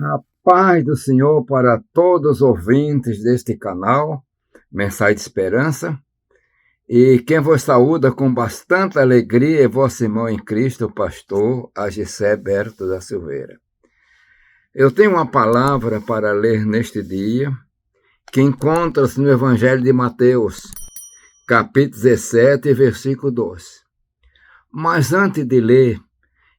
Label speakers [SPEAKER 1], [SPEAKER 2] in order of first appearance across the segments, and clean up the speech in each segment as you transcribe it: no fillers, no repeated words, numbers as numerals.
[SPEAKER 1] A paz do Senhor para todos os ouvintes deste canal, Mensagem de Esperança. E quem vos saúda com bastante alegria é vosso irmão em Cristo, o pastor Agissé Berto da Silveira. Eu tenho uma palavra para ler neste dia, que encontra-se no Evangelho de Mateus, capítulo 17, versículo 12. Mas antes de ler,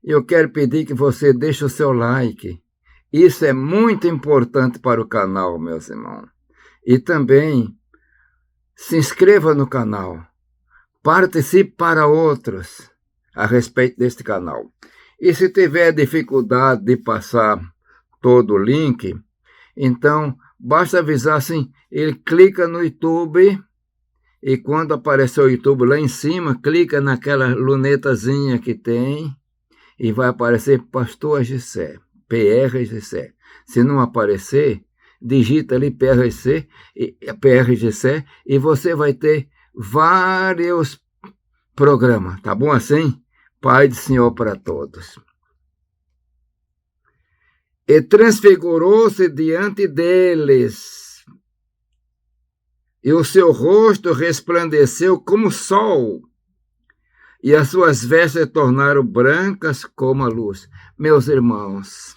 [SPEAKER 1] eu quero pedir que você deixe o seu like. Isso é muito importante para o canal, meus irmãos. E também se inscreva no canal. Participe para outros a respeito deste canal. E se tiver dificuldade de passar todo o link, então basta avisar assim, ele clica no YouTube e quando aparecer o YouTube lá em cima, clica naquela lunetazinha que tem e vai aparecer Pastor Agissé. PRGC. Se não aparecer, digita ali PRGC e você vai ter vários programas, tá bom assim? Pai do Senhor para todos. E transfigurou-se diante deles, e o seu rosto resplandeceu como o sol, e as suas vestes se tornaram brancas como a luz. Meus irmãos,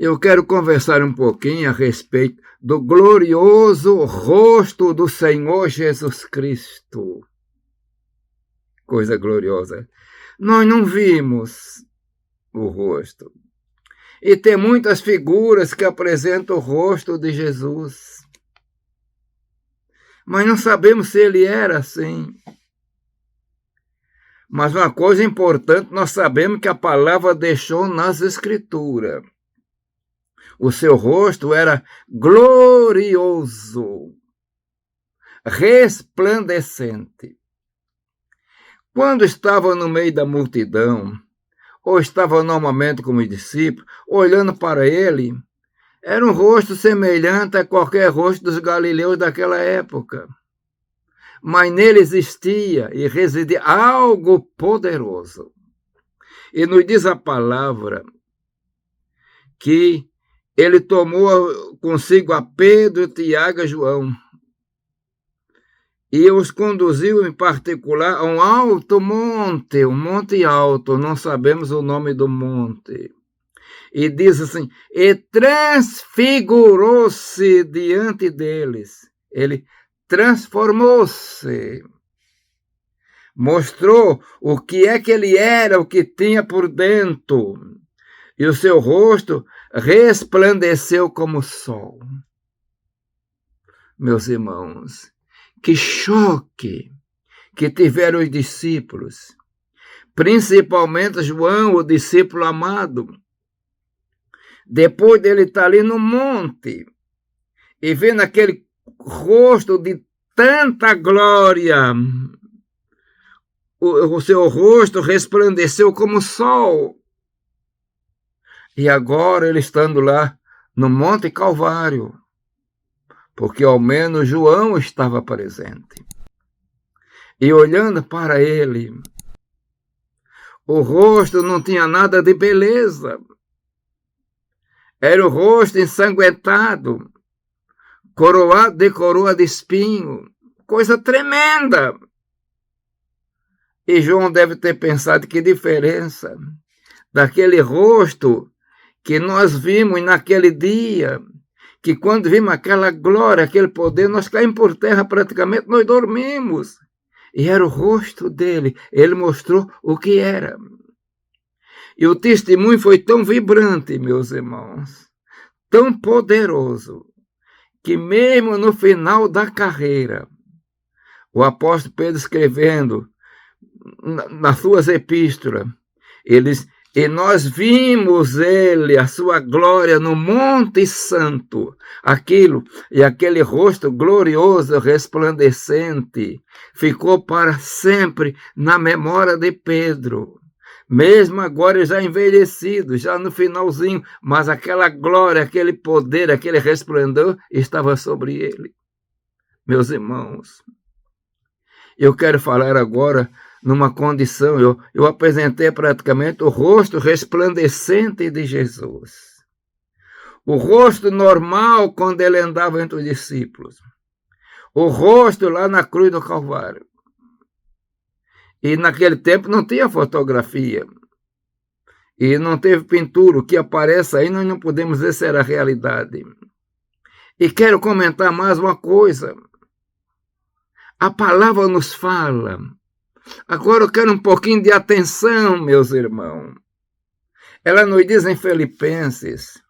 [SPEAKER 1] eu quero conversar um pouquinho a respeito do glorioso rosto do Senhor Jesus Cristo. Coisa gloriosa. Nós não vimos o rosto. E tem muitas figuras que apresentam o rosto de Jesus. Mas não sabemos se ele era assim. Mas uma coisa importante, nós sabemos que a palavra deixou nas Escrituras. O seu rosto era glorioso, resplandecente. Quando estava no meio da multidão, ou estava normalmente como discípulo, olhando para ele, era um rosto semelhante a qualquer rosto dos galileus daquela época. Mas nele existia e residia algo poderoso. E nos diz a palavra que ele tomou consigo a Pedro, Tiago e João e os conduziu em particular a um alto monte, um monte alto, não sabemos o nome do monte. E diz assim, e transfigurou-se diante deles. Ele transformou-se, mostrou o que é que ele era, o que tinha por dentro, e o seu rosto resplandeceu como o sol. Meus irmãos, que choque que tiveram os discípulos, principalmente João, o discípulo amado, depois dele estar ali no monte e vendo aquele rosto de tanta glória, o seu rosto resplandeceu como o sol. E agora ele estando lá no Monte Calvário, porque ao menos João estava presente. E olhando para ele, o rosto não tinha nada de beleza. Era o rosto ensanguentado, coroado de coroa de espinho, coisa tremenda. E João deve ter pensado que diferença daquele rosto que nós vimos naquele dia, que quando vimos aquela glória, aquele poder, nós caímos por terra praticamente, nós dormimos. E era o rosto dele, ele mostrou o que era. E o testemunho foi tão vibrante, meus irmãos, tão poderoso, que mesmo no final da carreira, o apóstolo Pedro escrevendo nas suas epístolas, ele diz, e nós vimos ele, a sua glória no Monte Santo, aquilo e aquele rosto glorioso, resplandecente, ficou para sempre na memória de Pedro. Mesmo agora já envelhecido, já no finalzinho, mas aquela glória, aquele poder, aquele resplendor estava sobre ele. Meus irmãos, eu quero falar agora numa condição, eu apresentei praticamente o rosto resplandecente de Jesus. O rosto normal quando ele andava entre os discípulos. O rosto lá na cruz do Calvário. E naquele tempo não tinha fotografia. E não teve pintura. O que aparece aí nós não podemos dizer se era a realidade. E quero comentar mais uma coisa. A palavra nos fala. Agora eu quero um pouquinho de atenção, meus irmãos. Ela nos diz em Filipenses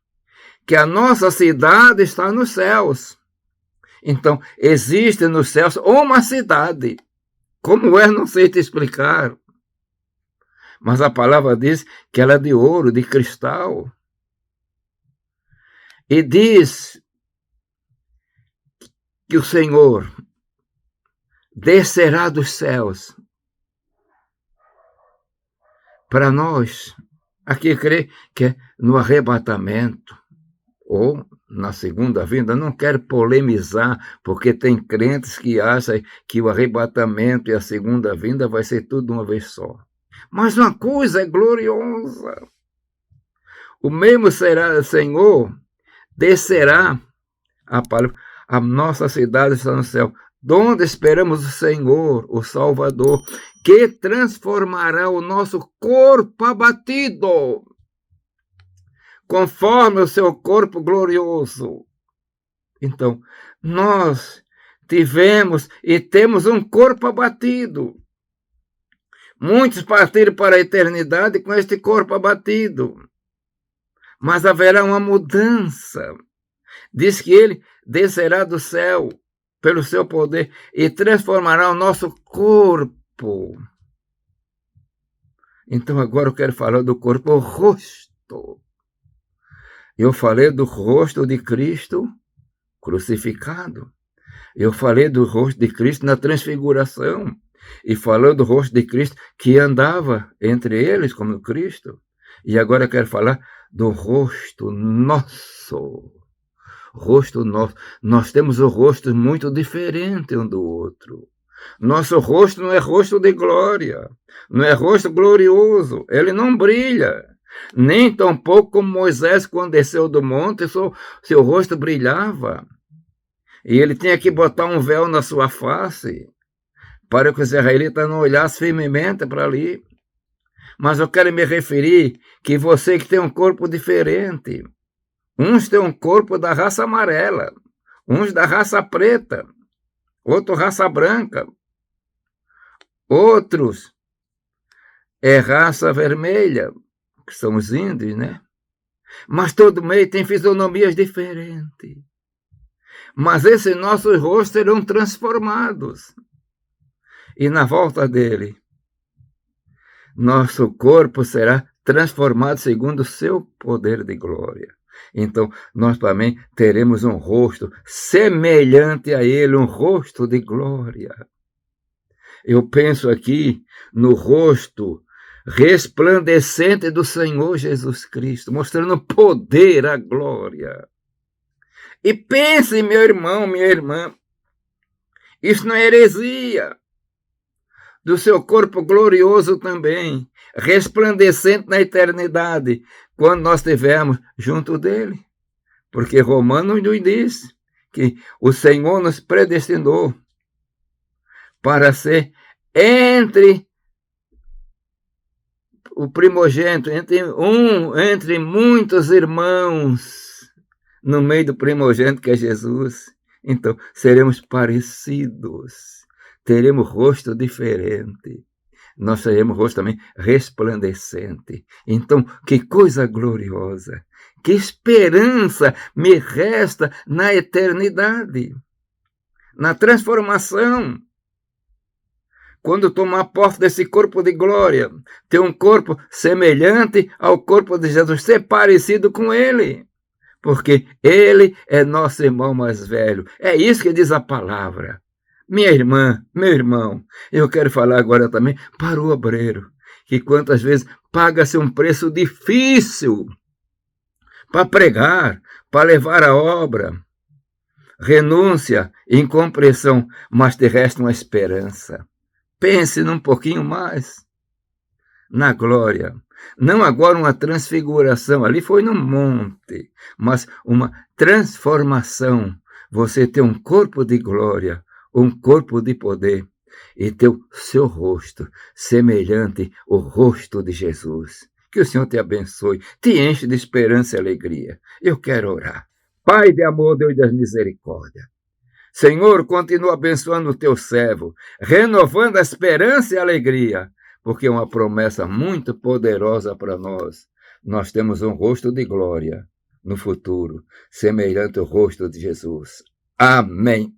[SPEAKER 1] que a nossa cidade está nos céus. Então, existe nos céus uma cidade. Como é, não sei te explicar. Mas a palavra diz que ela é de ouro, de cristal. E diz que o Senhor descerá dos céus para nós. Aqui crê que é no arrebatamento ou na segunda vinda. Não quero polemizar, porque tem crentes que acham que o arrebatamento e a segunda vinda vai ser tudo de uma vez só. Mas uma coisa é gloriosa. O mesmo Senhor descerá a nossa cidade está no céu, donde esperamos o Senhor, o Salvador, que transformará o nosso corpo abatido, conforme o seu corpo glorioso. Então, nós tivemos e temos um corpo abatido. Muitos partiram para a eternidade com este corpo abatido. Mas haverá uma mudança. Diz que ele descerá do céu pelo seu poder e transformará o nosso corpo. Então agora eu quero falar do corpo, o rosto. Eu falei do rosto de Cristo crucificado. Eu falei do rosto de Cristo na transfiguração. E falou do rosto de Cristo que andava entre eles como Cristo. E agora eu quero falar do rosto nosso. Rosto nosso. Nós temos o rosto muito diferente um do outro. Nosso rosto não é rosto de glória. Não é rosto glorioso. Ele não brilha. Nem tão pouco como Moisés, quando desceu do monte, seu rosto brilhava. E ele tinha que botar um véu na sua face, para que os israelitas não olhassem firmemente para ali. Mas eu quero me referir que você que tem um corpo diferente, uns têm um corpo da raça amarela, uns da raça preta, outros raça branca, outros é raça vermelha, que são os índios, né? Mas todo meio tem fisionomias diferentes. Mas esses nossos rostos serão transformados. E na volta dele, nosso corpo será transformado segundo o seu poder de glória. Então, nós também teremos um rosto semelhante a ele, um rosto de glória. Eu penso aqui no rosto resplandecente do Senhor Jesus Cristo, mostrando o poder, a glória. E pense, meu irmão, minha irmã, isso não é heresia. Do seu corpo glorioso também, resplandecente na eternidade, quando nós estivermos junto dele. Porque Romanos nos diz que o Senhor nos predestinou para ser entre o primogênito, entre muitos irmãos, no meio do primogênito que é Jesus. Então, seremos parecidos. Teremos rosto diferente. Nós teremos rosto também resplandecente. Então, que coisa gloriosa. Que esperança me resta na eternidade. Na transformação. Quando tomar posse desse corpo de glória, ter um corpo semelhante ao corpo de Jesus, ser parecido com ele. Porque ele é nosso irmão mais velho. É isso que diz a palavra. Minha irmã, meu irmão, eu quero falar agora também para o obreiro, que quantas vezes paga-se um preço difícil para pregar, para levar a obra, renúncia, incompreensão, mas te resta uma esperança. Pense num pouquinho mais na glória. Não agora uma transfiguração, ali foi no monte, mas uma transformação. Você tem um corpo de glória, um corpo de poder, e ter o seu rosto semelhante ao rosto de Jesus. Que o Senhor te abençoe, te enche de esperança e alegria. Eu quero orar. Pai de amor, Deus das misericórdias. Senhor, continua abençoando o teu servo, renovando a esperança e a alegria, porque é uma promessa muito poderosa para nós. Nós temos um rosto de glória no futuro, semelhante ao rosto de Jesus. Amém.